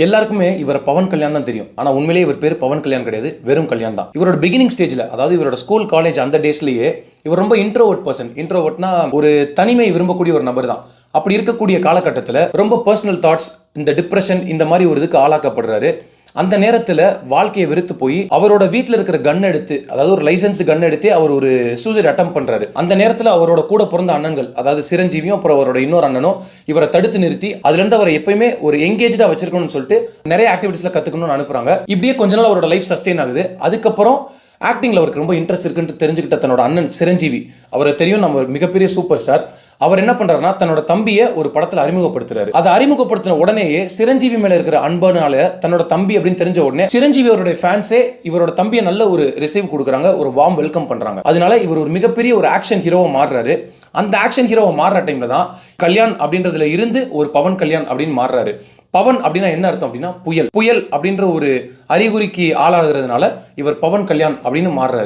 எல்லாருக்குமே இவர் பவன் கல்யாண் தான் தெரியும். ஆனா உண்மையிலேயே இவர் பேர் பவன் கல்யாண் கிடையாது. வெறும் கல்யாண் தான். இவரோட பிகினிங் ஸ்டேஜ்ல, அதாவது இவரோட ஸ்கூல், காலேஜ் அந்த டேஸ்லயே இவர் ரொம்ப இன்ட்ரோவர்ட் பர்சன். இன்ட்ரோவர்ட்னா ஒரு தனிமை விரும்பக்கூடிய ஒரு நபர் தான். அப்படி இருக்கக்கூடிய காலகட்டத்தில் ரொம்ப பர்சனல் தாட்ஸ், இந்த டிப்ரெஷன் இந்த மாதிரி ஒரு இதுக்கு ஆளாக்கப்படுறாரு. அந்த நேரத்தில் வாழ்க்கையை வெறுத்து போய் அவரோட வீட்டில் இருக்கிற கன் எடுத்து, அதாவது ஒரு லைசன்ஸ் கன் எடுத்து அவர் ஒரு சூசைட் அட்டம் பண்றாரு. அந்த நேரத்தில் அவரோட கூட பிறந்த அண்ணன்கள், அதாவது சிரஞ்சீவியும் அப்புறம் அவரோட இன்னொரு அண்ணனும் இவரை தடுத்து நிறுத்தி அதுல இருந்து அவரை எப்பயுமே ஒரு எங்கேஜா வச்சிருக்கணும்னு சொல்லிட்டு நிறைய ஆக்டிவிட்டிஸ்ல கத்துக்கணும்னு அனுப்புறாங்க. இப்படியே கொஞ்ச நாள் அவரோட லைஃப் சஸ்டெயின் ஆகுது. அதுக்கப்புறம் ஆக்டிங்ல அவருக்கு ரொம்ப இன்ட்ரெஸ்ட் இருக்குன்னு தெரிஞ்சுக்கிட்ட தன்னோட அண்ணன் சிரஞ்சீவி, அவரை தெரியும், நம்ம மிகப்பெரிய சூப்பர் ஸ்டார், அவர் என்ன பண்றாருன்னா தன்னோட தம்பியை ஒரு படத்துல அறிமுகப்படுத்துறாரு. அதை அறிமுகப்படுத்தின உடனேயே சிரஞ்சீவி மேல இருக்கிற அன்பனால தன்னோட தம்பி அப்படின்னு தெரிஞ்ச உடனே சிரஞ்சீவி அவருடைய ஃபேன்ஸே இவரோட தம்பியை நல்ல ஒரு ரிசீவ் கொடுக்குறாங்க, ஒரு வார்ம் வெல்கம் பண்றாங்க. அதனால இவர் ஒரு மிகப்பெரிய ஒரு ஆக்ஷன் ஹீரோவா மாறுறாரு. அந்த ஆக்ஷன் ஹீரோவா மாறுற டைம்ல தான் கல்யாண் அப்படின்றதுல இருந்து ஒரு பவன் கல்யாண் அப்படின்னு மாறுறாரு. பவன் அப்படின்னா என்ன அர்த்தம் அப்படின்னா புயல். புயல் அப்படின்ற ஒரு அறிகுறிக்கு ஆளாகிறதுனால இவர் பவன் கல்யாண் அப்படின்னு மாறுறாரு.